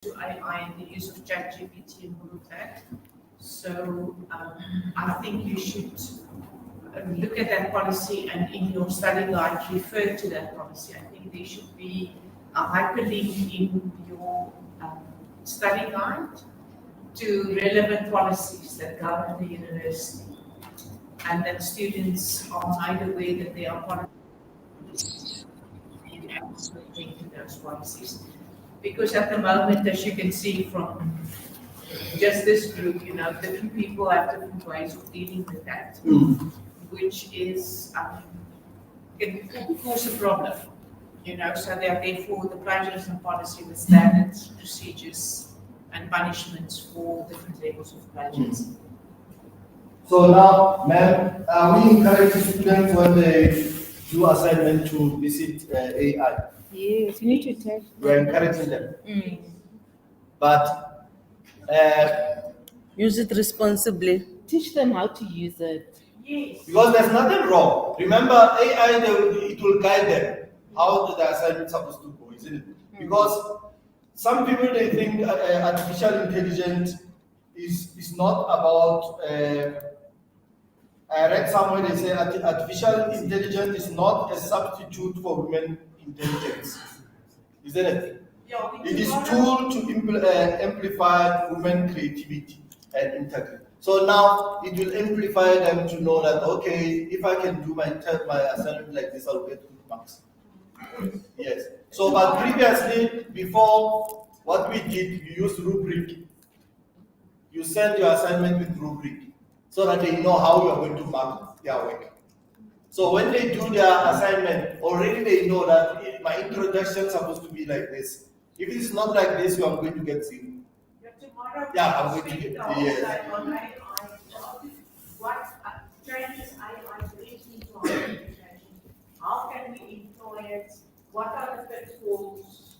to AI and the use of ChatGPT and all of that. So I think you should look at that policy and in your study guide refer to that policy. I think there should be a hyperlink in your study guide to relevant policies that govern the university, and that students are made aware that there are policies and absolutely to those policies. Because at the moment, as you can see from just this group, different people have different ways of dealing with that, which is can cause a problem. So therefore the plagiarism policy with standards, procedures, and punishments for different levels of plagiarism. So now, ma'am, we encourage students when they do assignment to visit AI. Yes, you need to tell. We're encouraging them. But use it responsibly. Teach them how to use it. Yes. because there's nothing wrong. Remember, AI, it will guide them how the assignment is supposed to go, isn't it? Because some people, they think artificial intelligence is not about, I read somewhere they say artificial intelligence is not a substitute for human intelligence, isn't it? Yeah, It is tool to amplify human creativity and integrity. So now it will amplify them to know that, okay, if I can do my assignment like this, I'll get good marks. Yes. So, but previously, before, what we did, we used rubric. You send your assignment with rubric so that they know how you are going to mark their work. So when they do their assignment, already they know that my introduction is supposed to be like this. If it's not like this, you are going to get zero. Yeah, I'm going to get yes. What changes AI brings into our education? How can we employ it? What are the pitfalls?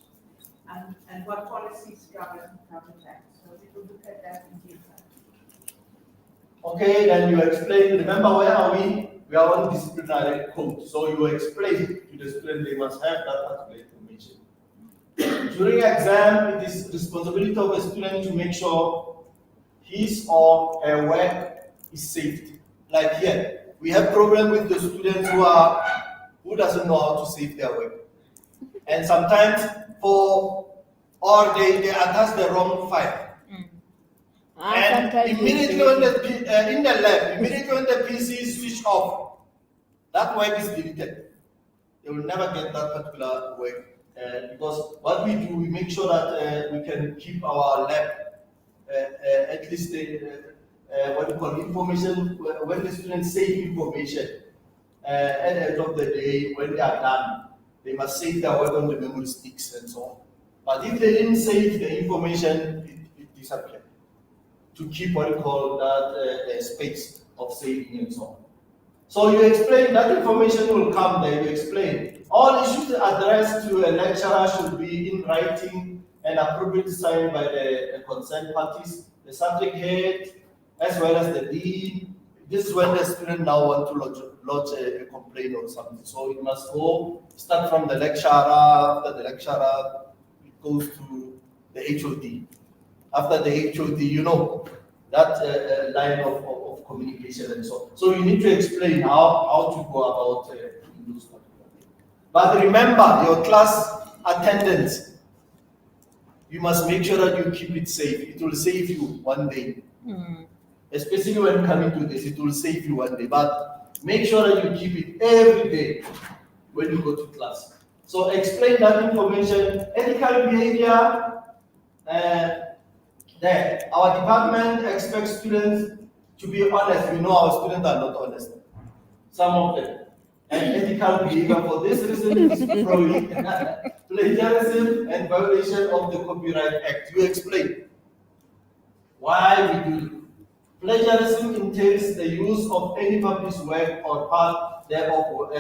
And what policies cover that? So we will look at that in detail. Okay, then you explain. Remember, where are we? We are on disciplinary code. So you explain to the student they must have that particular information. During exam, it is responsibility of a student to make sure his or her work is saved. Like here, we have problem with the students who doesn't know how to save their work, and sometimes they attach the wrong file. And immediately when in the lab, immediately when the PC is switched off, that work is deleted. They will never get that particular work. Because what we do, we make sure that we can keep our lab at least what we call information, when the students save information at the end of the day, when they are done, they must save their work on the memory sticks and so on. But if they didn't save the information, it disappears. To keep what you call that space of saving and so on. So you explain that information will come there, you explain. All issues addressed to a lecturer should be in writing and appropriately signed by the concerned parties, the subject head, as well as the dean. This is when the student now want to lodge a complaint or something. So it must start from the lecturer. After the lecturer, it goes to the HOD. After the HOD, that line of communication and so on. So you need to explain how to go about those particular things. But remember, your class attendance, you must make sure that you keep it safe. It will save you one day. Especially when coming to this, it will save you one day. But make sure that you keep it every day when you go to class. So explain that information, ethical behavior, there. Our department expects students to be honest. We know our students are not honest. Some of them. And ethical behavior for this reason is probably plagiarism and violation of the Copyright Act. You explain why we do it. Plagiarism entails the use of any published work or part thereof,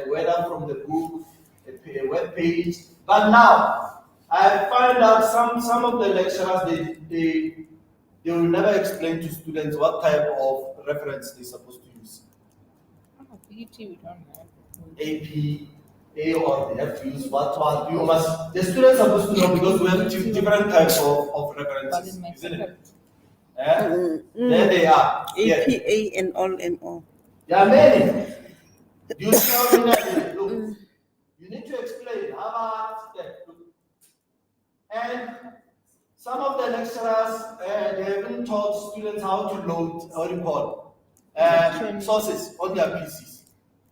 whether from the book, a web page. But now, I find out some of the lecturers, they will never explain to students what type of reference they're supposed to use. PT we don't have. AP, A or they have to use what you must. The students are supposed to know because we have different types of references, isn't it? There they are. APA and all and all. There are many. You see how many are there? Look, you need to explain how about that. Look. And some of the lecturers they haven't taught students how to load what you call sources on their PCs.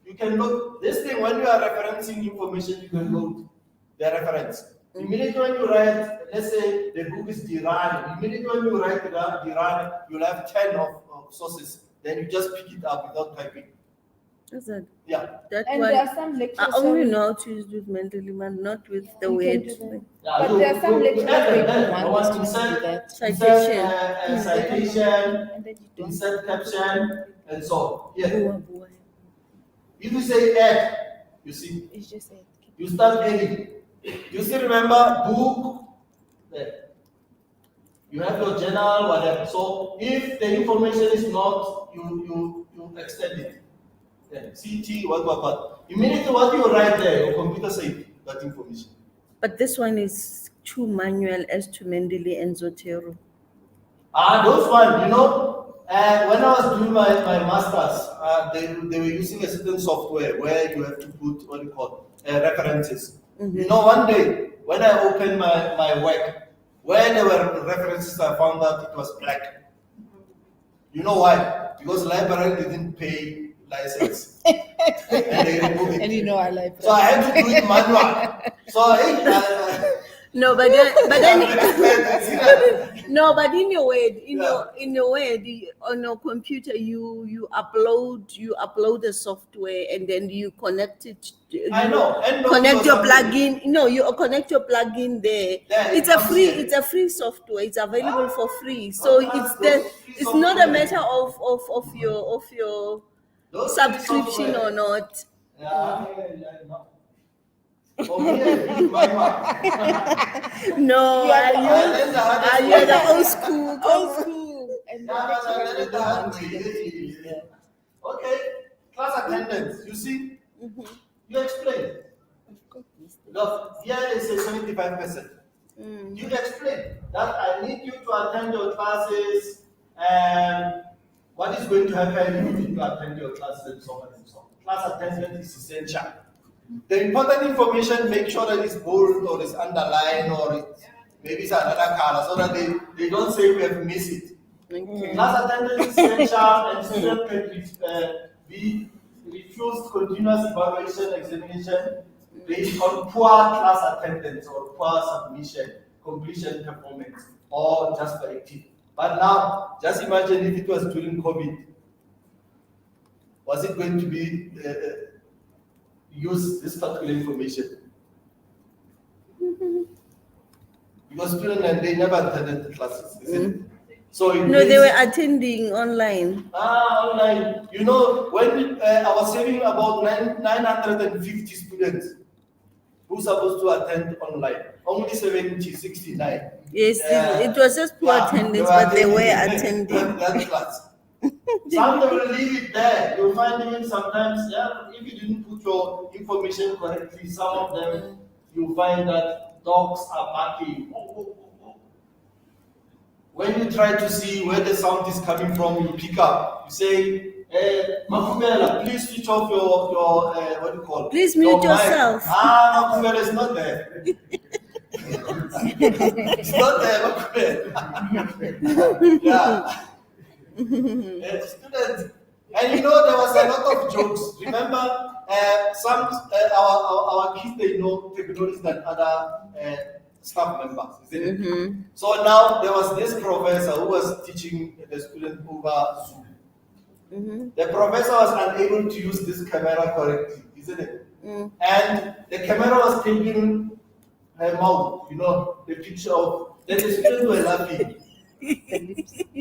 You can load this thing when you are referencing information, you can load the reference. Immediately when you write, let's say the book is Dirane, immediately when you write Dirane, you'll have 10 of sources. Then you just pick it up without typing. Is it? Yeah. That And one, there are some lectures. I only know how to use with mentally, man, not with the You can word. do that. Yeah, But there are some lectures they don't want want us to do that. Citation. Citation, And then you don't. insert caption, and so on. Yeah. Bua, bua. If you say add, you see, It's just a you start adding. You still remember book? There. You have your journal, whatever. So if the information is not, you extend it. Then CT, what. Immediately what you write there, your computer says that information. But this one is too manual as to Mendele and Zotero. Those one, you know, when I was doing my masters, they were using a certain software where you have to put what you call references. You know, one day when I opened my work, where there were references, I found out it was black. You know why? Because library didn't pay license, and they removed it. And you know I like So I had to do it manual. So No, but in your word, in your word, on your computer, you upload the software and then you connect it. I know. Connect your plugin. No, you connect your plugin there. Yeah, It's a free software. It's available for free. So it's not a matter of your Those subscription software. or not. No. For me, I use manual. No, are you the old school? old school. And Okay, class attendance. You see, you explain. Look, here they say 75%. You explain that I need you to attend your classes and what is going to happen if you need to attend your classes and so on and so on. Class attendance is essential. The important information, make sure that it's bold or it's underlined or maybe it's another color so that they don't say we have missed it. Okay. Class attendance is essential and students can be refused continuous evaluation examination based on poor class attendance or poor submission, completion performance, or just for active. But now, just imagine if it was during COVID. Was it going to be use this particular information? Because students they never attended the classes, isn't it? So They were attending online. Online. You know, when I was saving about 950 students who supposed to attend online, only 69. Yes, it was just poor attendance, but they were attending. That class. Some they will leave it there. You'll find even sometimes, if you didn't put your information correctly, some of them you find that dogs are barking. When you try to see where the sound is coming from, you pick up. You say, Mafumela, please switch off your what do you call it? Please mute yourself. Mafumela is not there. It's not there, Mafumela. Yeah. Students, and you know there was a lot of jokes. Remember, some our kids they know technology than other staff members, isn't it? So now there was this professor who was teaching the student over Zoom. The professor was unable to use this camera correctly, isn't it? And the camera was taking her mouth, you know, the picture of. Then the students were laughing.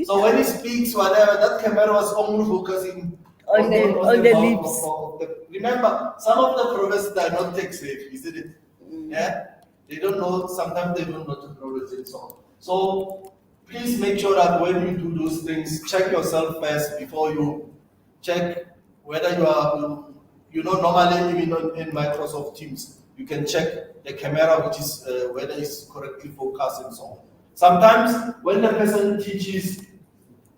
So when he speaks, whatever, that camera was only focusing on the lips. Remember, some of the professors are not tech safe, isn't it? Yeah, they don't know. Sometimes they don't know technology and so on. So please make sure that when you do those things, check yourself first before you check whether normally even in Microsoft Teams, you can check the camera, which is whether it's correctly focused and so on. Sometimes when the person teaches,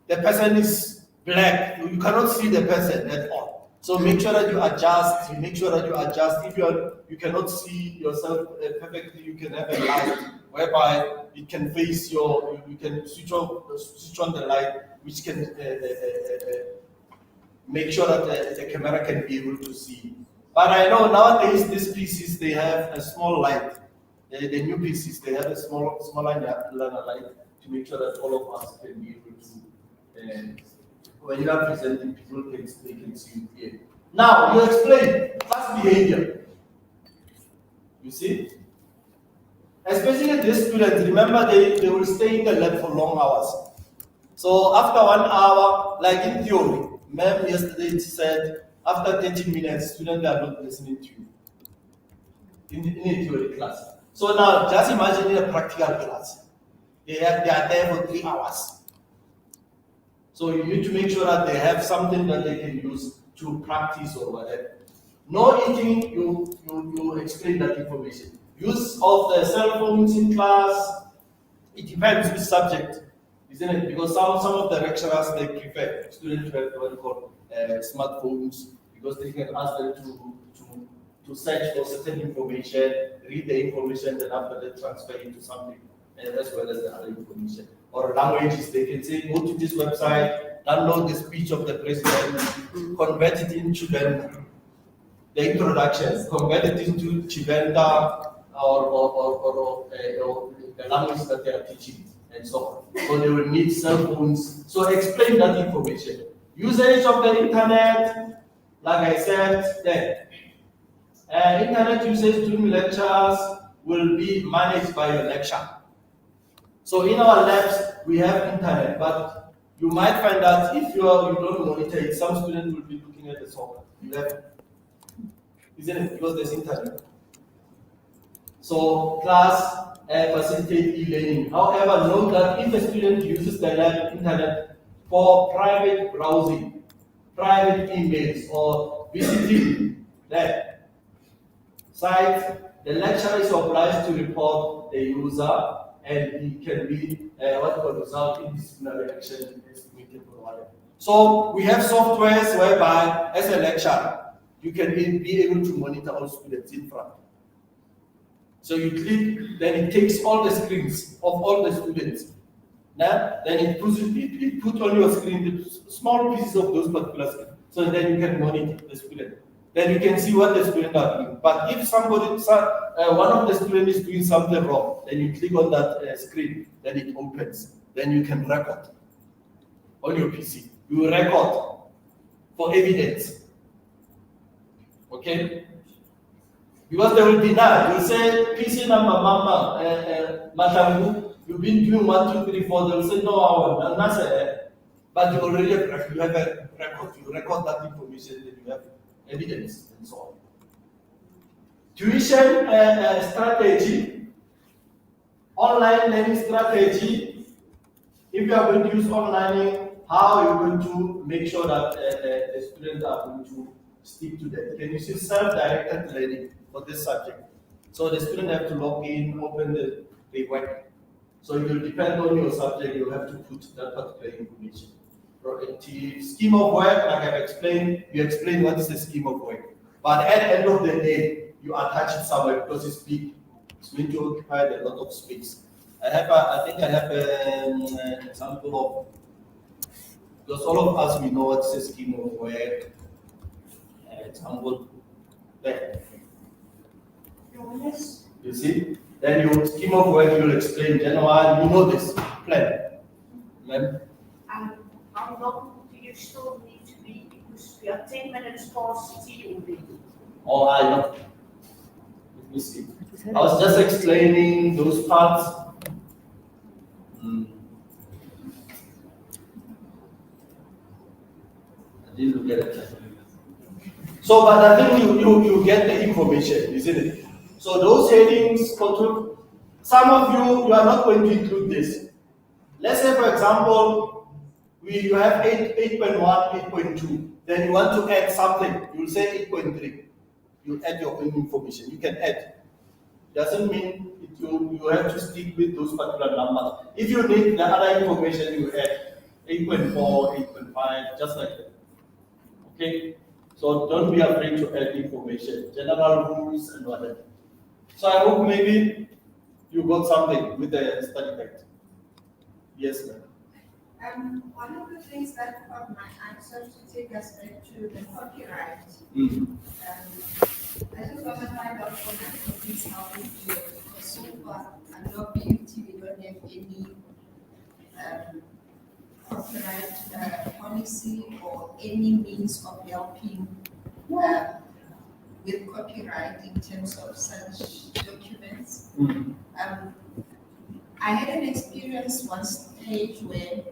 the person is black, you cannot see the person at all. So make sure that you adjust. If you cannot see yourself perfectly, you can have a light whereby it can face you can switch on the light, which can make sure that the camera can be able to see. But I know nowadays these PCs, they have a small light. The new PCs, they have a smaller light to make sure that all of us can be able to, when you are presenting, people can see you here. Now, you explain class behavior. You see? Especially these students, remember they will stay in the lab for long hours. So after 1 hour, like in theory, ma'am yesterday said, after 30 minutes, students are not listening to you in a theory class. So now, just imagine in a practical class. They are there for 3 hours. So you need to make sure that they have something that they can use to practice or whatever. No eating, you explain that information. Use of the cell phones in class, it depends which subject, isn't it? Because some of the lecturers, they prefer students to have what we call smartphones, because they can ask them to search for certain information, read the information, then after that transfer it to something, as well as the other information. Or languages, they can say, go to this website, download the speech of the president, convert it into the introduction, convert it into Chivenda or the language that they are teaching, and so on. So they will need cell phones. So explain that information. Usage of the internet, like I said, then. Internet usage during lectures will be managed by your lecture. So in our labs, we have internet, but you might find that if you don't monitor it, some students will be looking at the soccer. You have, isn't it? Because there's internet. So class facilitate e-learning. However, note that if a student uses the lab internet for private browsing, private emails, or visiting the site, the lecturer is obliged to report the user, and he can be what will result in disciplinary action estimated for whatever. So we have softwares whereby, as a lecturer, you can be able to monitor all students in front. So you click, then it takes all the screens of all the students. Now, then it puts on your screen the small pieces of those particular screens. So then you can monitor the student. Then you can see what the students are doing. But if one of the students is doing something wrong, then you click on that screen, then it opens. Then you can record on your PC. You will record for evidence. Okay? Because there will be none. You say PC number, mama, Matangu, you've been doing 1, 2, 3, 4. They will say no, I'm not saying. But you already have a record. You record that information, then you have evidence and so on. Tuition strategy, online learning strategy. If you are going to use online, how are you going to make sure that the students are going to stick to that? Can you see self-directed learning for this subject? So the student have to log in, open the web. So it will depend on your subject. You have to put that particular information. Proactive scheme of work, like I've explained, you explain what is the scheme of work. But at the end of the day, you attach it somewhere because it's big. It's going to occupy a lot of space. I think I have an example of, because all of us, we know what's the scheme of work. Example there. You see? Then your scheme of work, you will explain. January, you know this plan. How long do you still need to be? Because we are 10 minutes past tea already. Oh, I know. Let me see. I was just explaining those parts. I didn't look at it. So, but I think you get the information, isn't it? So those headings, some of you are not going to include this. Let's say, for example, you have 8.1, 8.2. then you want to add something, you'll say 8.3. You add your own information. You can add. Doesn't mean you have to stick with those particular numbers. If you need the other information, you add 8.4, 8.5, just like that. Okay? So don't be afraid to add information, general rules and whatever. So I hope maybe you got something with the study guide. Yes, ma'am. One of the things that caught my answer to take us back to the copyright. I just want to find out from my colleagues how we do it, because so far, under beauty, we don't have any copyright policy or any means of helping with copyright in terms of such documents. I had an experience one stage where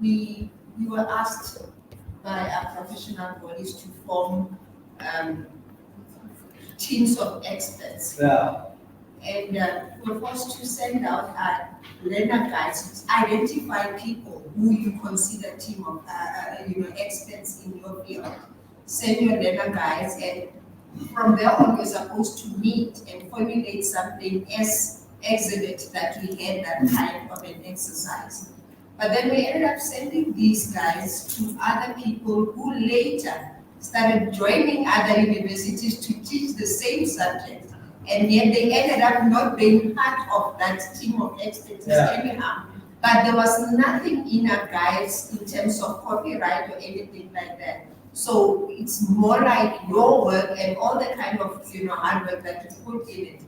we were asked by our professional bodies to form teams of experts. Yeah. And we were forced to send out our learner guides to identify people who you consider team of experts in your field. Send your learner guides, and from there on we're supposed to meet and formulate something as exhibit that we had that kind of an exercise. But then we ended up sending these guys to other people who later started joining other universities to teach the same subject, and yet they ended up not being part of that team of experts anyhow. But there was nothing in our guides in terms of copyright or anything like that. So it's more like your work and all the kind of hard work that you put in it.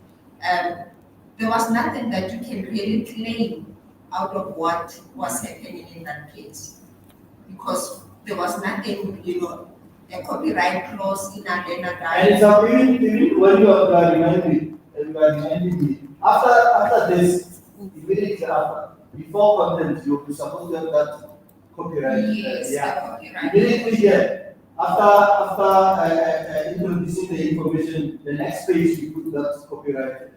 There was nothing that you can really claim out of what was happening in that case, because there was nothing, a copyright clause in our learner guide. And so even when you are reminding me, after this, immediately after, before content, you're supposed to have that copyright. Yes, the copyright. Immediately, yeah. After introducing the information, the next page you put that copyright.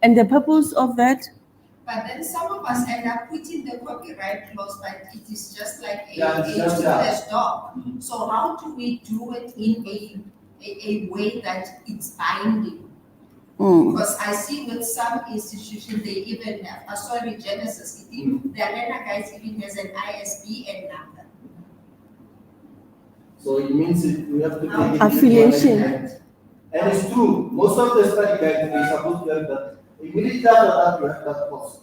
And the purpose of that? But then some of us end up putting the copyright clause, but it is just like a just dog. So how do we do it in a way that it's binding? Because I see with some institutions, they even have, Genesis, their learner guides even has an ISBN number. So it means we have to take affiliation. And it's true, most of the study guides are supposed to have that. Immediately after that, you have that clause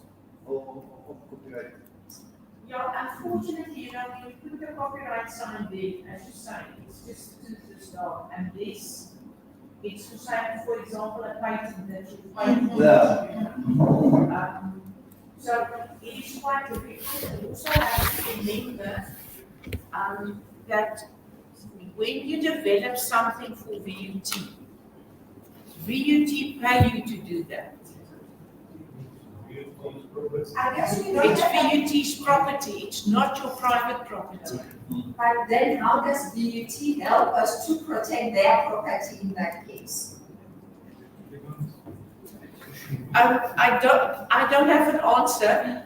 of copyright. Yeah, unfortunately, when you put the copyright sign there, as you say, it's just to the start. And this, it's to say, for example, a patent that you find. So it is quite difficult. You also have to remember that when you develop something for VUT pay you to do that. I guess we don't It's have VUT's property, it's not your private property. But then how does VUT help us to protect their property in that case? I don't have an answer,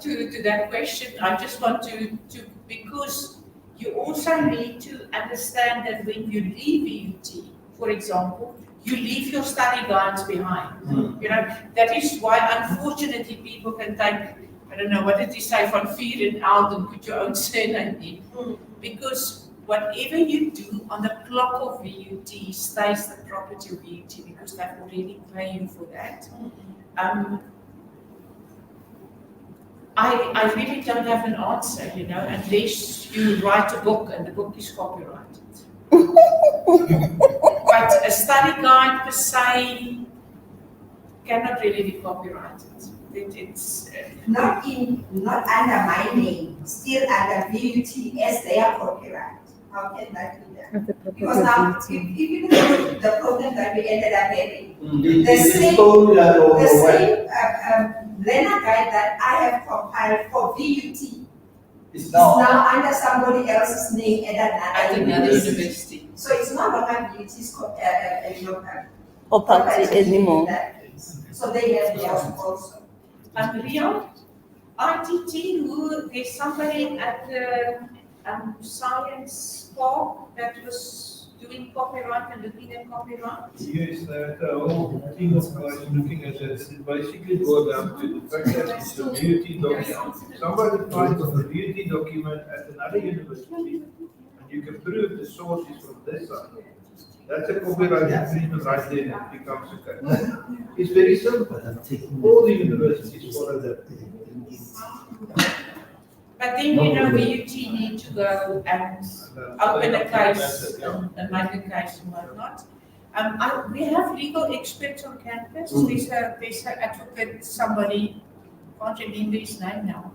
to that question. I just want to because you also need to understand that when you leave VUT, for example, you leave your study guides behind. That is why, unfortunately, people can take, I don't know, what did you say, van vier and out and put your own surname in. Because whatever you do on the clock of VUT stays the property of VUT, because they've already paid you for that. I really don't have an answer, unless you write a book and the book is copyrighted. But a study guide per se cannot really be copyrighted. It's Not under my name, still under VUT as their copyright. How can that be done? Because now, if you look at the problem that we ended up having, the same learner guide that I have compiled for VUT is now under somebody else's name at another university. So it's no longer VUT's Property anymore. in that case. So they have theirs also. Rio, ITT, there's somebody at the science park that was doing copyright and looking at copyright? Yes, the whole team of guys looking at it, it basically boiled down to the fact that it's a beauty document. Somebody finds a beauty document at another university, and you can prove the source is from this side. That's a copyright infringement right there, and it becomes a case. It's very simple. All the universities follow that. But then, VUT need to go and open a case and make a case and whatnot. We have legal experts on campus. There's an advocate, somebody, can't remember his name now.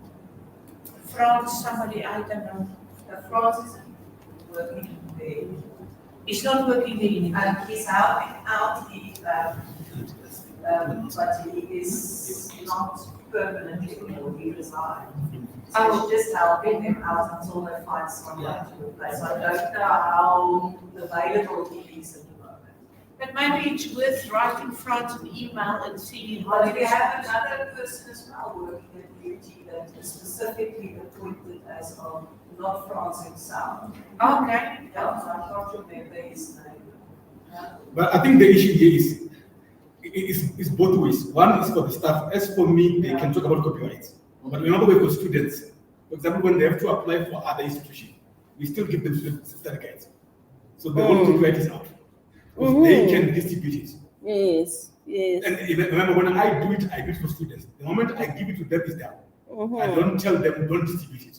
France, somebody, I don't know. France is working there. He's not working there anymore. He's helping out, but he is not permanently or he resigned. So it's just helping them out until they find someone to replace. I don't know how available he is at the moment. But maybe it's worth writing France an email and seeing how But it we is. have another person as well working at beauty that is specifically appointed as of not France himself. Okay. Yeah, so I can't remember his name. But I think the issue here is both ways. One is for the staff. As for me, they can talk about copyright. But another way for students, for example, when they have to apply for other institutions, we still give them study guides. So the whole copyright is out. Because they can distribute it. Yes, yes. And remember, when I do it for students. The moment I give it to them, it's down. I don't tell them, don't distribute it.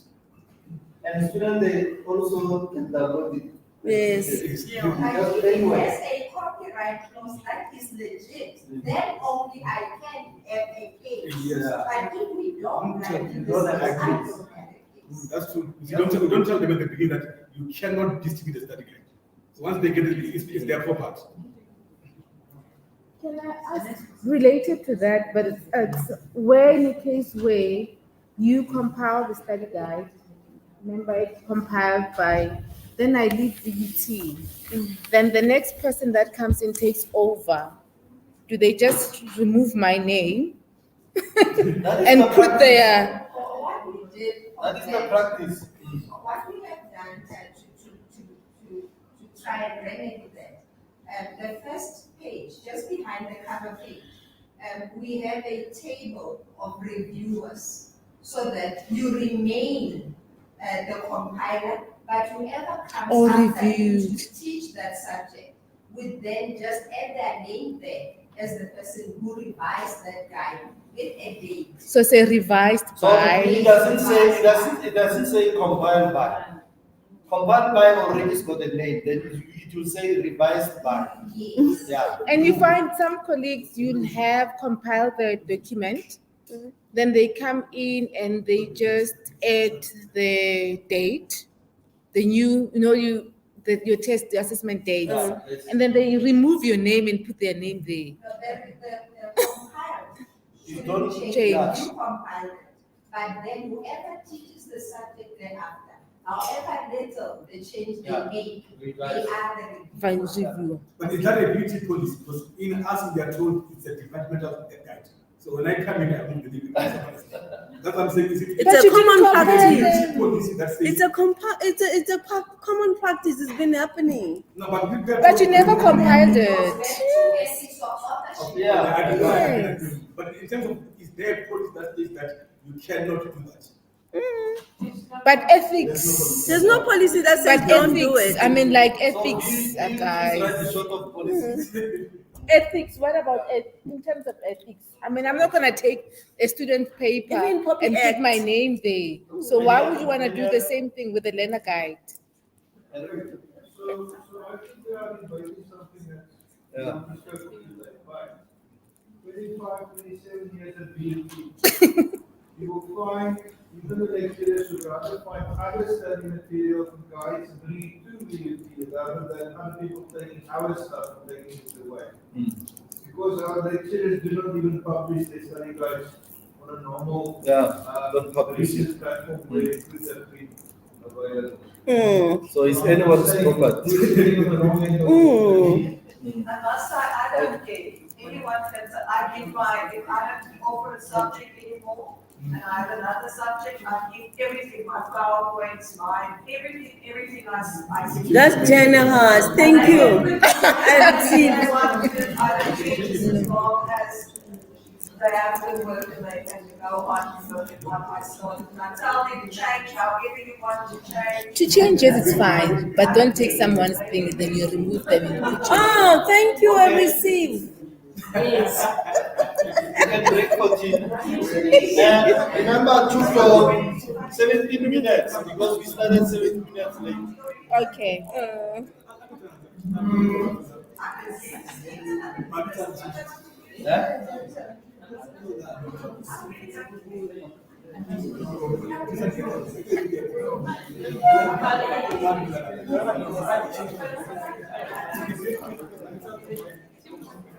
And students, they also can download it. Yes. And if it has a copyright clause that is legit, then only I can have a case. Yes. But if we don't, Don't then tell- I don't don't agree. have a case. That's true. You don't tell them at the beginning that you cannot distribute the study guide. So once they get it, it's their property. Can I ask, related to that, but it's where in a case where you compile the study guide, remember it's compiled by, then I leave VUT, then the next person that comes in takes over. Do they just remove my name That is and the put practice. their, What we did. That is the practice. What we have done to try and remedy that, the first page, just behind the cover page, we have a table of reviewers so that you remain the compiler, but whoever comes Or after you reviewed. to teach that subject would then just add their name there as the person who revised that guide with a date. so say revised So it by, it doesn't say compiled by. Compiled by already has got a name, then it will say revised by. Yes. Yeah. and you find some colleagues, you'll have compiled the document, then they come in and they just add the date, the new, your test, the assessment dates, and then they remove your name and put their name there. The compiled You don't shouldn't change. You compile it, but then whoever teaches the subject thereafter, however little the change they Yeah. make, they are the Fine reviewer. review. But is that a beauty policy? Because in us, we are told it's a departmental guide. So when I come in, I will believe it. That's what I'm saying. It's But a you common didn't practice. compare beauty policy that says, It's a common practice. It's been happening. no, but we get But you never compiled Because it. there are two entities of ownership. Yeah. Yes. But in terms of, is there a policy that says that you cannot do that? But ethics, There's no policy that says but don't do ethics, it. I mean, like So ethics, you write guys. the sort of policy. Ethics, what about in terms of ethics? I mean, I'm not gonna take a student paper Even copy and act. put my name there. So why would you wanna do the same thing with the learner guide? So I think we are inviting something that's. Yeah. 25, 27 years at BUT. You will find, even the lecturers would rather find other study materials and guides and bring it to BUT rather than other people taking our stuff and taking it away. Because our lecturers do not even publish their study guides on a normal, Don't publish it. research platform where it could have been available. So it's anyone's property. I must say, I don't care. Anyone can, I give my, if I don't offer a subject anymore, And I have another subject, I give everything, my PowerPoints, everything I see. That's generous. Thank you. I receive. I as long as they have to work and they can go on and look at what I started. And I tell them to change however you want to change. To change it, it's fine, but don't take someone's thing and then you remove them and put your Oh, thank you. I receive. Yes. You can break for tea. And remember to for 17 minutes because we started 17 minutes late. Okay. Yeah?